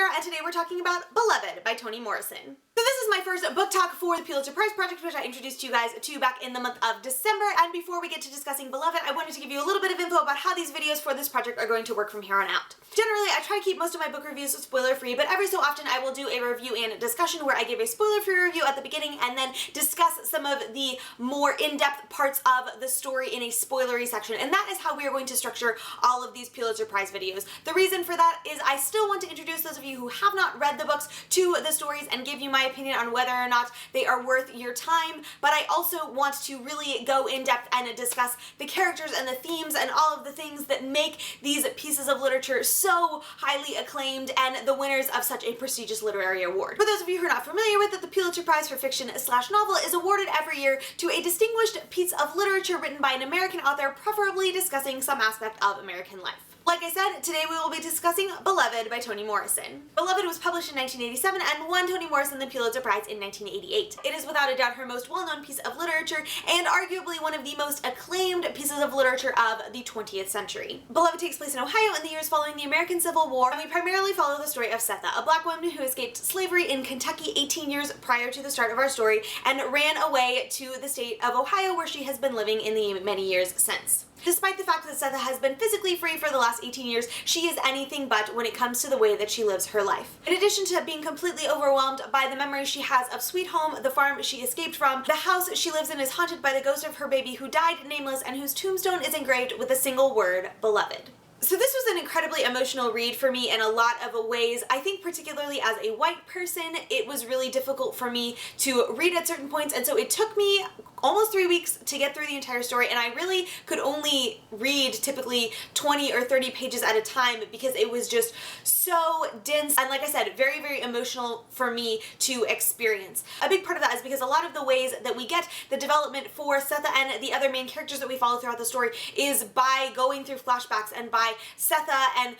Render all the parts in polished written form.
Sarah, and today we're talking about Beloved by Toni Morrison. So this is my first book talk for the Pulitzer Prize project, which I introduced you guys to back in the month of December. And before we get to discussing Beloved, I wanted to give you a little bit of info about how these videos for this project are going to work from here on out. Generally, I try to keep most of my book reviews spoiler-free, but every so often I will do a review and discussion where I give a spoiler-free review at the beginning and then discuss some of the more in-depth parts of the story in a spoilery section. And that is how we are going to structure all of these Pulitzer Prize videos. The reason for that is I still want to introduce those of you who have not read the books to the stories and give you my opinion on whether or not they are worth your time, but I also want to really go in depth and discuss the characters and the themes and all of the things that make these pieces of literature so highly acclaimed and the winners of such a prestigious literary award. For those of you who are not familiar with it, the Pulitzer Prize for Fiction/Novel is awarded every year to a distinguished piece of literature written by an American author, preferably discussing some aspect of American life. Like I said, today we will be discussing Beloved by Toni Morrison. Beloved was published in 1987 and won Toni Morrison the Pulitzer Prize in 1988. It is without a doubt her most well-known piece of literature and arguably one of the most acclaimed pieces of literature of the 20th century. Beloved takes place in Ohio in the years following the American Civil War, and we primarily follow the story of Setha, a black woman who escaped slavery in Kentucky 18 years prior to the start of our story and ran away to the state of Ohio, where she has been living in the many years since. Despite the fact that Setha has been physically free for the last 18 years, she is anything but when it comes to the way that she lives her life. In addition to being completely overwhelmed by the memories she has of Sweet Home, the farm she escaped from, the house she lives in is haunted by the ghost of her baby who died nameless and whose tombstone is engraved with a single word, Beloved. So this was an incredibly emotional read for me in a lot of ways. I think particularly as a white person, it was really difficult for me to read at certain points, and so it took me almost 3 weeks to get through the entire story, and I really could only read typically 20 or 30 pages at a time because it was just so dense and, like I said, very, very emotional for me to experience. A big part of that is because a lot of the ways that we get the development for Setha and the other main characters that we follow throughout the story is by going through flashbacks and by Setha and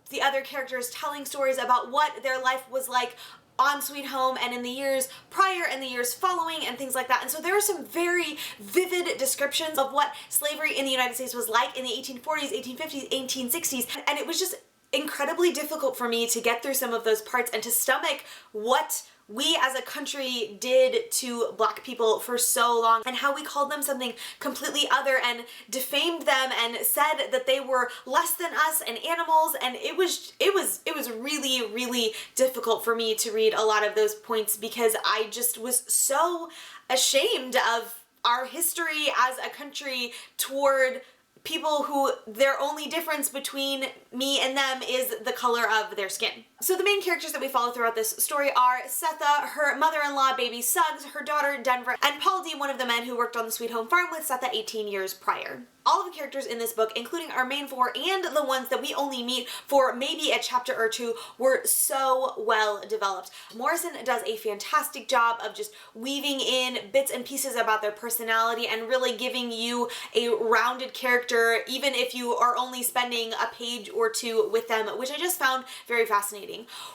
the other characters telling stories about what their life was like on Sweet Home and in the years prior and the years following and things like that. And so there are some very vivid descriptions of what slavery in the United States was like in the 1840s, 1850s, 1860s, and it was just incredibly difficult for me to get through some of those parts and to stomach what we as a country did to black people for so long and how we called them something completely other and defamed them and said that they were less than us and animals, and it was really, really difficult for me to read a lot of those points because I just was so ashamed of our history as a country toward people who their only difference between me and them is the color of their skin. So the main characters that we follow throughout this story are Setha, her mother-in-law, baby Suggs, her daughter Denver, and Paul D., one of the men who worked on the Sweet Home farm with Setha 18 years prior. All of the characters in this book, including our main four and the ones that we only meet for maybe a chapter or two, were so well developed. Morrison does a fantastic job of just weaving in bits and pieces about their personality and really giving you a rounded character, even if you are only spending a page or two with them, which I just found very fascinating.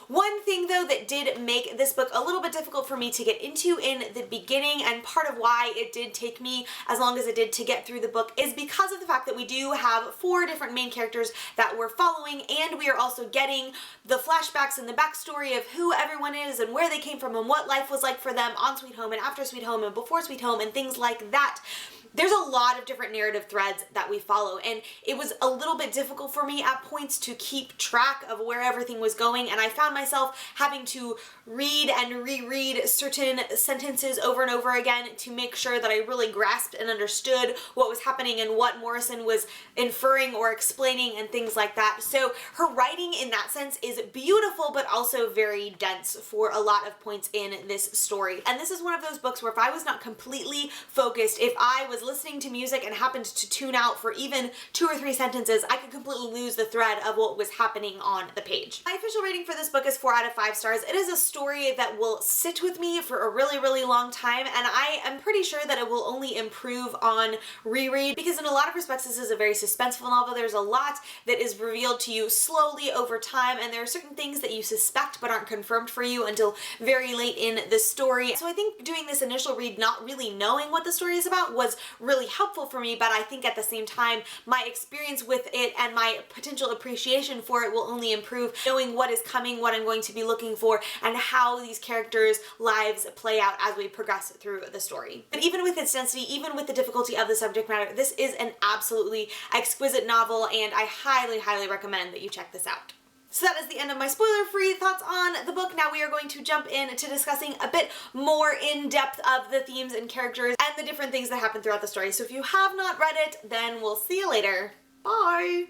One thing though that did make this book a little bit difficult for me to get into in the beginning, and part of why it did take me as long as it did to get through the book, is because of the fact that we do have four different main characters that we're following, and we are also getting the flashbacks and the backstory of who everyone is and where they came from and what life was like for them on Sweet Home and after Sweet Home and before Sweet Home and things like that. There's a lot of different narrative threads that we follow, and it was a little bit difficult for me at points to keep track of where everything was going, and I found myself having to read and reread certain sentences over and over again to make sure that I really grasped and understood what was happening and what Morrison was inferring or explaining and things like that. So her writing in that sense is beautiful but also very dense for a lot of points in this story. And this is one of those books where if I was not completely focused, if I was listening to music and happened to tune out for even 2 or 3 sentences, I could completely lose the thread of what was happening on the page. My official rating for this book is 4 out of 5 stars. It is a story that will sit with me for a really, really long time, and I am pretty sure that it will only improve on reread because in a lot of respects this is a very suspenseful novel. There's a lot that is revealed to you slowly over time, and there are certain things that you suspect but aren't confirmed for you until very late in the story. So I think doing this initial read not really knowing what the story is about was really helpful for me, but I think at the same time, my experience with it and my potential appreciation for it will only improve knowing what is coming, what I'm going to be looking for, and how these characters' lives play out as we progress through the story. But even with its density, even with the difficulty of the subject matter, this is an absolutely exquisite novel, and I highly, highly recommend that you check this out. So that is the end of my spoiler-free thoughts on the book. Now we are going to jump into discussing a bit more in depth of the themes and characters and the different things that happen throughout the story. So if you have not read it, then we'll see you later. Bye!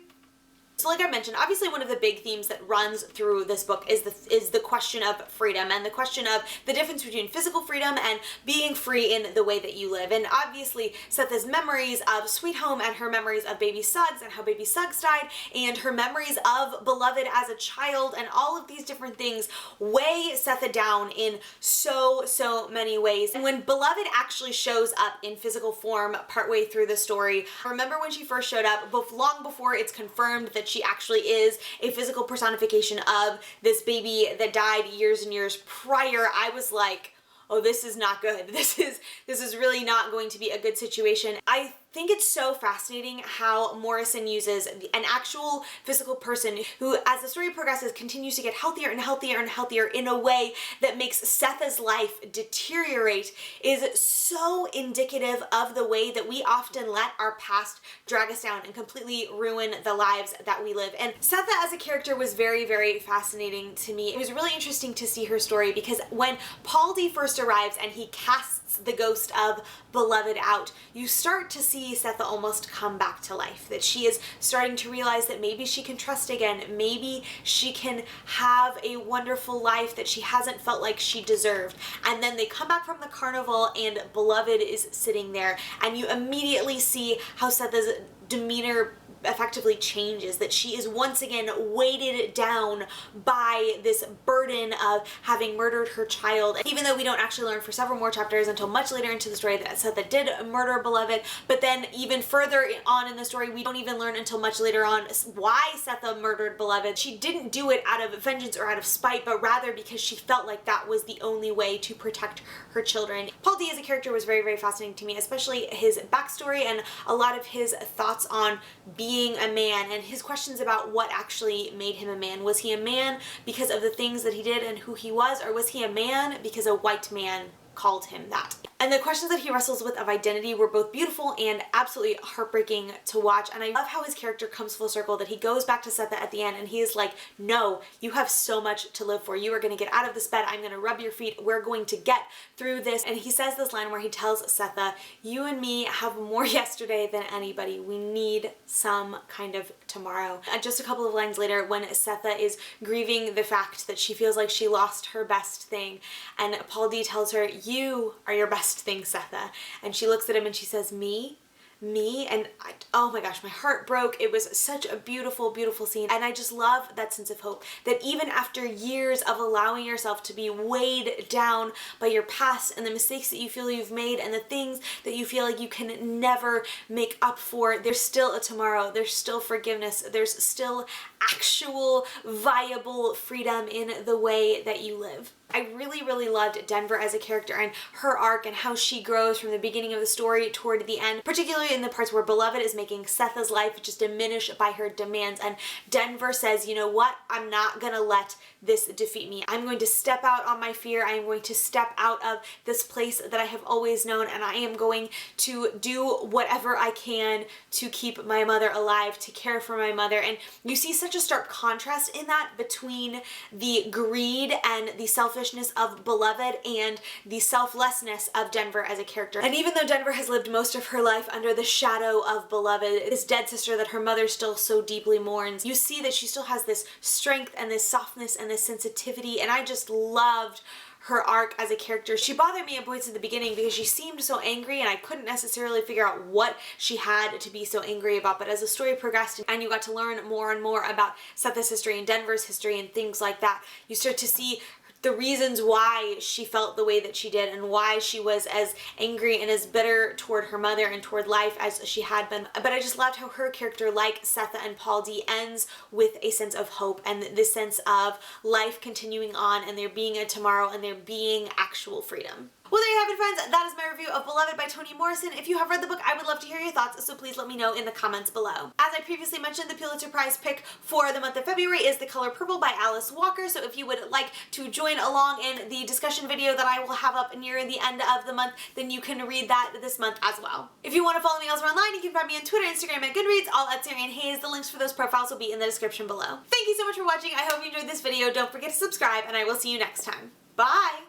So like I mentioned, obviously one of the big themes that runs through this book is the question of freedom and the question of the difference between physical freedom and being free in the way that you live. And obviously Setha's memories of Sweet Home and her memories of Baby Suggs and how Baby Suggs died and her memories of Beloved as a child and all of these different things weigh Setha down in so many ways. And when Beloved actually shows up in physical form partway through the story, remember when she first showed up, long before it's confirmed that she actually is a physical personification of this baby that died years and years prior, I was like, oh, this is not good. This is really not going to be a good situation. I think it's so fascinating how Morrison uses an actual physical person who, as the story progresses, continues to get healthier and healthier and healthier in a way that makes Setha's life deteriorate, is so indicative of the way that we often let our past drag us down and completely ruin the lives that we live. And Setha as a character was very, very fascinating to me. It was really interesting to see her story because when Paul D first arrives and he casts the ghost of Beloved out, you start to see Setha almost come back to life, that she is starting to realize that maybe she can trust again, maybe she can have a wonderful life that she hasn't felt like she deserved. And then they come back from the carnival and Beloved is sitting there, and you immediately see how Setha's demeanor effectively changes, that she is once again weighted down by this burden of having murdered her child. Even though we don't actually learn for several more chapters until much later into the story that Setha did murder Beloved, but then even further on in the story we don't even learn until much later on why Setha murdered Beloved. She didn't do it out of vengeance or out of spite, but rather because she felt like that was the only way to protect her children. Paul D as a character was very, very fascinating to me, especially his backstory and a lot of his thoughts on being a man and his questions about what actually made him a man. Was he a man because of the things that he did and who he was, or was he a man because a white man called him that? And the questions that he wrestles with of identity were both beautiful and absolutely heartbreaking to watch. And I love how his character comes full circle, that he goes back to Setha at the end and he is like, no, you have so much to live for. You are going to get out of this bed. I'm going to rub your feet. We're going to get through this. And he says this line where he tells Setha, you and me have more yesterday than anybody. We need some kind of tomorrow. And just a couple of lines later, when Setha is grieving the fact that she feels like she lost her best thing, and Paul D tells her, you are your best thing, Setha. And she looks at him and she says, me? And oh my gosh, my heart broke. It was such a beautiful, beautiful scene. And I just love that sense of hope, that even after years of allowing yourself to be weighed down by your past and the mistakes that you feel you've made and the things that you feel like you can never make up for, there's still a tomorrow, there's still forgiveness, there's still actual viable freedom in the way that you live. I really, really loved Denver as a character and her arc and how she grows from the beginning of the story toward the end, particularly in the parts where Beloved is making Setha's life just diminish by her demands, and Denver says, you know what, I'm not gonna let this defeat me. I'm going to step out on my fear. I am going to step out of this place that I have always known, and I am going to do whatever I can to keep my mother alive, to care for my mother. And you see such a stark contrast in that between the greed and the selfishness of Beloved and the selflessness of Denver as a character. And even though Denver has lived most of her life under the shadow of Beloved, this dead sister that her mother still so deeply mourns, you see that she still has this strength and this softness and this sensitivity, and I just loved her arc as a character. She bothered me at points at the beginning because she seemed so angry and I couldn't necessarily figure out what she had to be so angry about, but as the story progressed and you got to learn more and more about Setha's history and Denver's history and things like that, you start to see the reasons why she felt the way that she did and why she was as angry and as bitter toward her mother and toward life as she had been. But I just loved how her character, like Setha and Paul D, ends with a sense of hope and this sense of life continuing on and there being a tomorrow and there being actual freedom. Well, there you have it, friends. That is my review of Beloved by Toni Morrison. If you have read the book, I would love to hear your thoughts, so please let me know in the comments below. As I previously mentioned, the Pulitzer Prize pick for the month of February is The Color Purple by Alice Walker, so if you would like to join along in the discussion video that I will have up near the end of the month, then you can read that this month as well. If you want to follow me elsewhere online, you can find me on Twitter, Instagram, and Goodreads, all at Sarian Hayes. The links for those profiles will be in the description below. Thank you so much for watching. I hope you enjoyed this video. Don't forget to subscribe, and I will see you next time. Bye!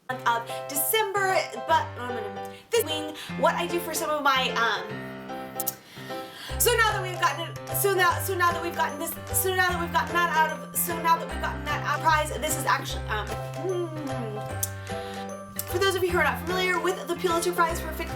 Of December, but this wing what I do for some of my so now that we've gotten that prize, this is actually for those of you who are not familiar with the Pulitzer Prize for fiction.